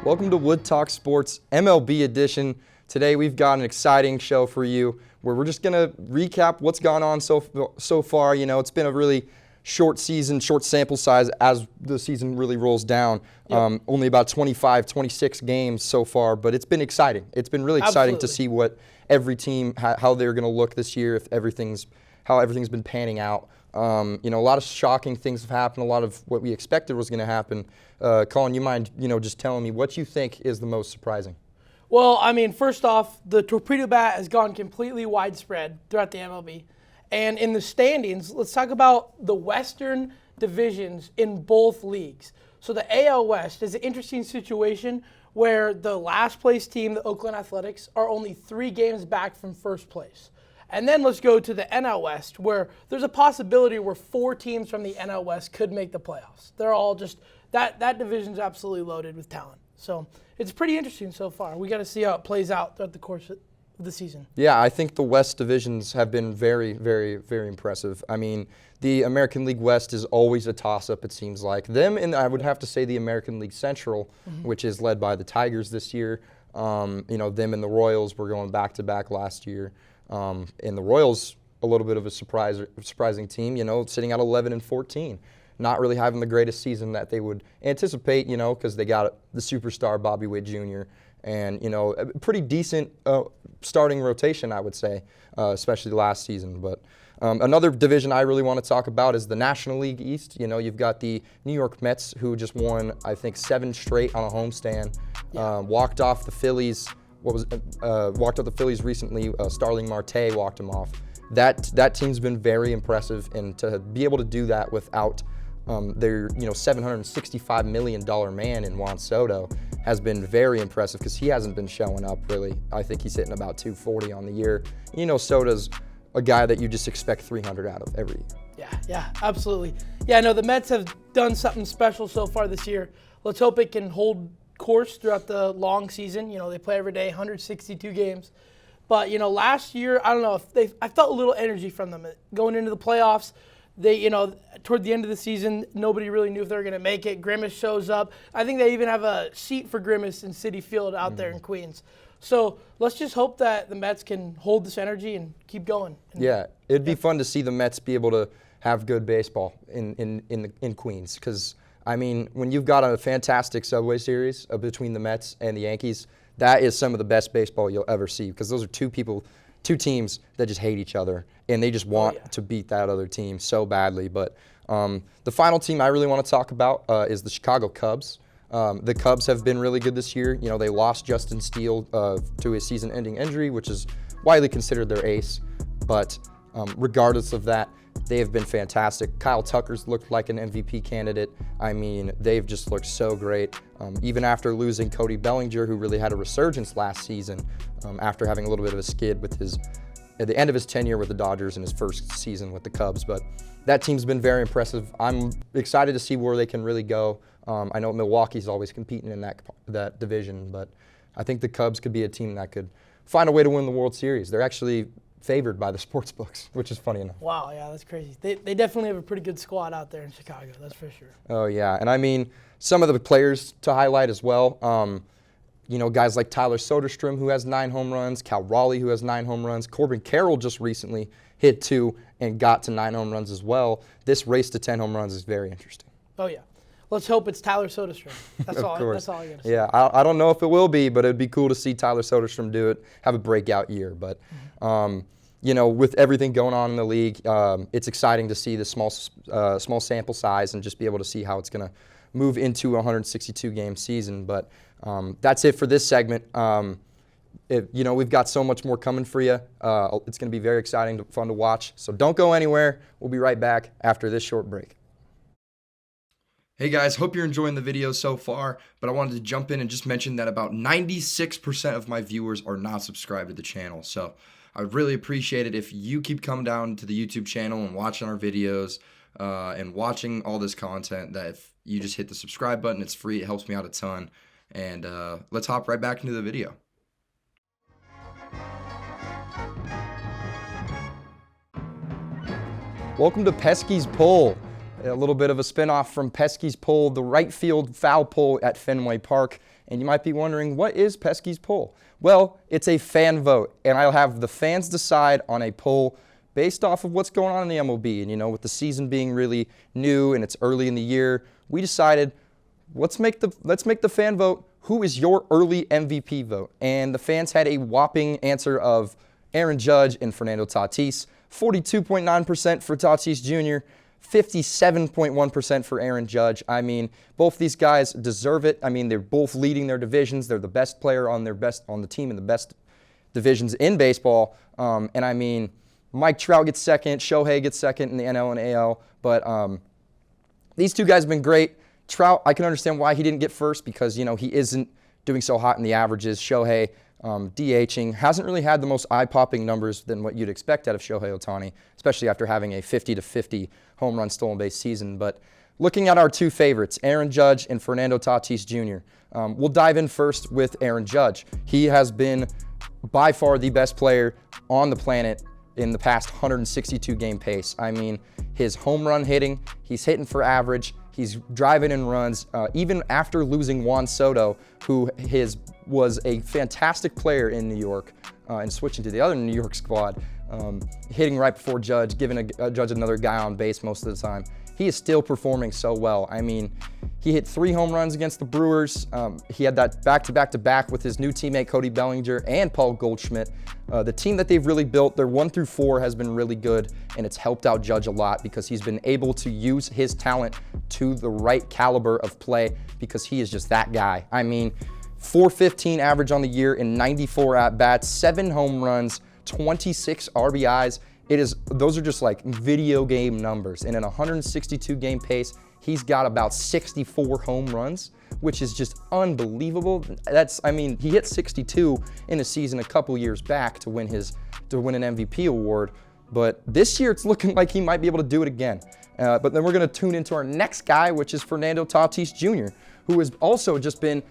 Welcome to Wood Talk Sports MLB edition. Today we've got an exciting show for you where we're just going to recap what's gone on so far. You know, it's been a really short season, short sample size as the season really rolls down. Yep. Only about 25, 26 games so far, but it's been exciting. It's been really exciting to see what every team, how they're going to look this year, how everything's been panning out. You know, a lot of shocking things have happened. A lot of what we expected was going to happen. Colin, you mind, just telling me what you think is the most surprising? Well, I mean, first off, the torpedo bat has gone completely widespread throughout the MLB. And in the standings, let's talk about the Western divisions in both leagues. So the AL West is an interesting situation where the last place team, the Oakland Athletics, are only 3 games back from first place. And then let's go to the NL West, where there's a possibility where 4 teams from the NL West could make the playoffs. They're all just, that division's absolutely loaded with talent. So it's pretty interesting so far. We got to see how it plays out throughout the course of the season. Yeah, I think the West divisions have been very, very, very impressive. I mean, the American League West is always a toss-up, it seems like. Them, and I would have to say the American League Central, which is led by the Tigers this year. Them and the Royals were going back-to-back last year. And the Royals, a little bit of a surprising team, sitting at 11-14. Not really having the greatest season that they would anticipate, because they got the superstar Bobby Witt Jr. and, a pretty decent starting rotation, I would say, especially last season. But another division I really want to talk about is the National League East. You've got the New York Mets, who just won, I think, 7 straight on a homestand. Walked off the Phillies. Walked off the Phillies recently. Starling Marte walked him off. That team's been very impressive, and to be able to do that without their $765 million man in Juan Soto has been very impressive because he hasn't been showing up really. I think he's hitting about 240 on the year. Soto's a guy that you just expect 300 out of every year. Yeah, absolutely. Yeah, no, the Mets have done something special so far this year. Let's hope it can hold course throughout the long season. They play every day, 162 games. But, last year, I don't know, I felt a little energy from them. Going into the playoffs, they, toward the end of the season, nobody really knew if they were going to make it. Grimace shows up. I think they even have a seat for Grimace in Citi Field out there in Queens. So let's just hope that the Mets can hold this energy and keep going. Yeah, it'd be fun to see the Mets be able to have good baseball in Queens because, I mean, when you've got a fantastic Subway Series between the Mets and the Yankees, that is some of the best baseball you'll ever see because those are two teams that just hate each other, and they just want to beat that other team so badly. But the final team I really want to talk about is the Chicago Cubs. The Cubs have been really good this year. They lost Justin Steele to a season-ending injury, which is widely considered their ace. But regardless of that, they have been fantastic. Kyle Tucker's looked like an MVP candidate. I mean, they've just looked so great. Even after losing Cody Bellinger, who really had a resurgence last season after having a little bit of a skid at the end of his tenure with the Dodgers in his first season with the Cubs. But that team's been very impressive. I'm excited to see where they can really go. I know Milwaukee's always competing in that division, but I think the Cubs could be a team that could find a way to win the World Series. They're actually favored by the sports books, which is funny enough. Wow, yeah, that's crazy. They definitely have a pretty good squad out there in Chicago, that's for sure. Oh, yeah, and I mean, some of the players to highlight as well, guys like Tyler Soderstrom, who has 9 home runs, Cal Raleigh, who has 9 home runs, Corbin Carroll just recently hit 2 and got to 9 home runs as well. This race to 10 home runs is very interesting. Oh, yeah. Let's hope it's Tyler Soderstrom. That's all I got to say. Yeah, I don't know if it will be, but it'd be cool to see Tyler Soderstrom do it, have a breakout year. But, with everything going on in the league, it's exciting to see the small sample size and just be able to see how it's going to move into a 162-game season. But that's it for this segment. We've got so much more coming for you. It's going to be very exciting, fun to watch. So don't go anywhere. We'll be right back after this short break. Hey guys, hope you're enjoying the video so far, but I wanted to jump in and just mention that about 96% of my viewers are not subscribed to the channel. So I'd really appreciate it if you keep coming down to the YouTube channel and watching our videos and watching all this content, that if you just hit the subscribe button, it's free, it helps me out a ton. And let's hop right back into the video. Welcome to Pesky's Pull. a little bit of a spinoff from Pesky's Pull, the right field foul pole at Fenway Park. And you might be wondering, what is Pesky's Pull? Well, it's a fan vote, and I'll have the fans decide on a poll based off of what's going on in the MLB. And, you know, with the season being really new and it's early in the year, we decided, let's make the fan vote. Who is your early MVP vote? And the fans had a whopping answer of Aaron Judge and Fernando Tatis. 42.9% for Tatis Jr., 57.1% for Aaron Judge. I mean, both these guys deserve it. I mean, they're both leading their divisions. They're the best player on the team in the best divisions in baseball. And I mean, Mike Trout gets second, Shohei gets second in the NL and AL. But these two guys have been great. Trout, I can understand why he didn't get first because, you know, he isn't doing so hot in the averages. Shohei, DHing, hasn't really had the most eye-popping numbers than what you'd expect out of Shohei Ohtani, especially after having a 50-50 home run stolen base season. But looking at our two favorites, Aaron Judge and Fernando Tatis Jr., we'll dive in first with Aaron Judge. He has been by far the best player on the planet in the past 162 game pace. I mean, his home run hitting, he's hitting for average, he's driving in runs, even after losing Juan Soto, who was a fantastic player in New York, and switching to the other New York squad, hitting right before Judge, giving Judge another guy on base most of the time. He is still performing so well. I mean, he hit 3 home runs against the Brewers. He had that back-to-back-to-back with his new teammate Cody Bellinger and Paul Goldschmidt. The team that they've really built, their 1 through 4 has been really good, and it's helped out Judge a lot because he's been able to use his talent to the right caliber of play because he is just that guy. I mean, 415 average on the year in 94 at-bats, 7 home runs, 26 RBIs. Those are just like video game numbers. And in a 162 game pace, he's got about 64 home runs, which is just unbelievable. He hit 62 in a season a couple years back to win an MVP award. But this year, it's looking like he might be able to do it again. But then we're going to tune into our next guy, which is Fernando Tatis Jr., who has also just been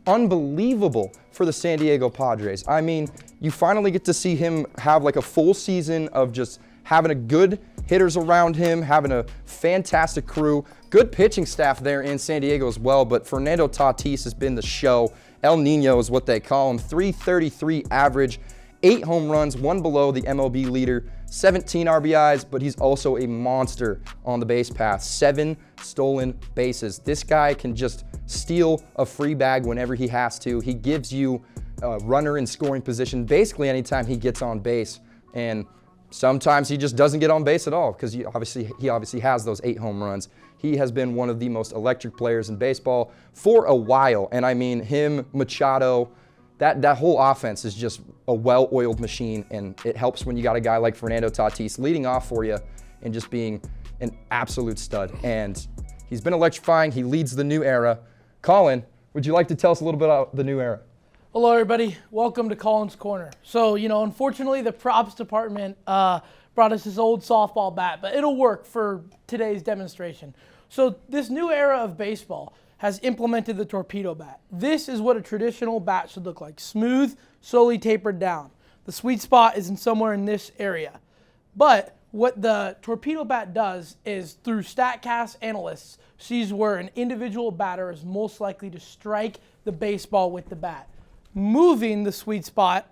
unbelievable for the San Diego Padres. I mean, you finally get to see him have like a full season of just having a good hitters around him, having a fantastic crew, good pitching staff there in San Diego as well. But Fernando Tatis has been the show. El Nino is what they call him. 333 average, 8 home runs, 1 below the MLB leader, 17 RBIs, but he's also a monster on the base path. 7 stolen bases. This guy can just steal a free bag whenever he has to. He gives you a runner in scoring position basically anytime he gets on base. And sometimes he just doesn't get on base at all because he obviously has those 8 home runs. He has been one of the most electric players in baseball for a while. And I mean, him, Machado, that whole offense is just a well-oiled machine, and it helps when you got a guy like Fernando Tatis leading off for you and just being an absolute stud. And he's been electrifying. He leads the new era. Colin, would you like to tell us a little bit about the new era? Hello, everybody. Welcome to Colin's Corner. So, unfortunately, the props department brought us this old softball bat, but it'll work for today's demonstration. So this new era of baseball has implemented the torpedo bat. This is what a traditional bat should look like. Smooth, slowly tapered down. The sweet spot is somewhere in this area. But what the torpedo bat does is, through StatCast analysts, sees where an individual batter is most likely to strike the baseball with the bat, moving the sweet spot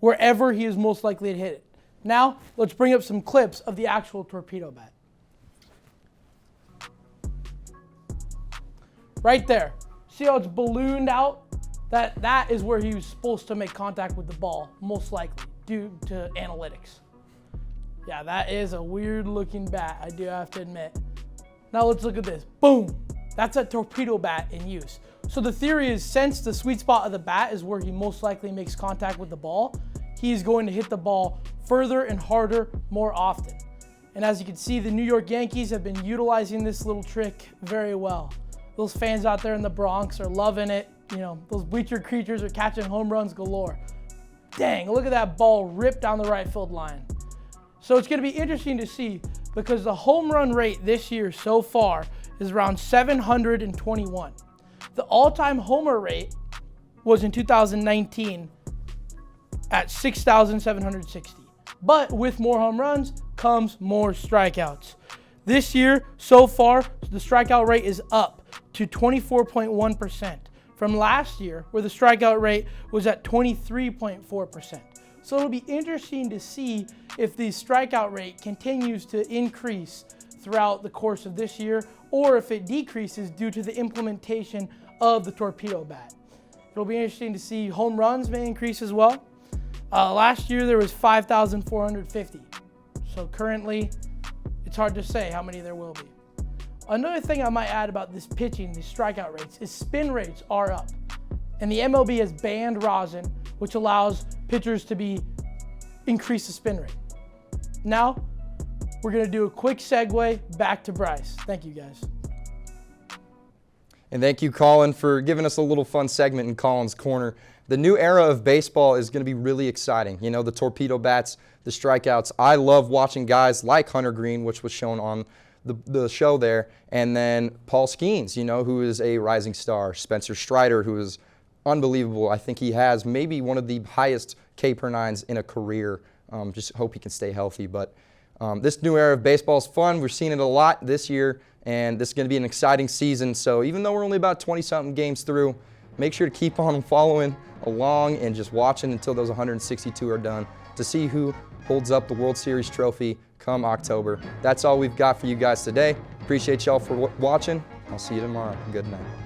wherever he is most likely to hit it. Now, let's bring up some clips of the actual torpedo bat. Right there. See how it's ballooned out? That is where he was supposed to make contact with the ball, most likely, due to analytics. Yeah, that is a weird looking bat, I do have to admit. Now let's look at this. Boom! That's a torpedo bat in use. So the theory is, since the sweet spot of the bat is where he most likely makes contact with the ball, he's going to hit the ball further and harder more often. And as you can see, the New York Yankees have been utilizing this little trick very well. Those fans out there in the Bronx are loving it. Those bleacher creatures are catching home runs galore. Dang, look at that ball ripped down the right field line. So it's going to be interesting to see, because the home run rate this year so far is around 721. The all-time homer rate was in 2019 at 6,760. But with more home runs comes more strikeouts. This year, so far, the strikeout rate is up to 24.1% from last year, where the strikeout rate was at 23.4%. So it'll be interesting to see if the strikeout rate continues to increase throughout the course of this year, or if it decreases due to the implementation of the torpedo bat. It'll be interesting to see home runs may increase as well. Last year there was 5,450. So currently, it's hard to say how many there will be. Another thing I might add about this pitching, these strikeout rates, is spin rates are up. And the MLB has banned rosin, which allows pitchers to increase the spin rate. Now, we're gonna do a quick segue back to Bryce. Thank you, guys. And thank you, Colin, for giving us a little fun segment in Colin's Corner. The new era of baseball is going to be really exciting. You know, the torpedo bats, the strikeouts. I love watching guys like Hunter Green, which was shown on the show there, and then Paul Skeens, you know, who is a rising star. Spencer Strider, who is unbelievable. I think he has maybe one of the highest K per nines in a career. Just hope he can stay healthy. But this new era of baseball is fun. We're seeing it a lot this year, and this is going to be an exciting season. So even though we're only about 20-something games through, make sure to keep on following along and just watching until those 162 are done to see who holds up the World Series trophy come October. That's all we've got for you guys today. Appreciate y'all for watching. I'll see you tomorrow. Good night.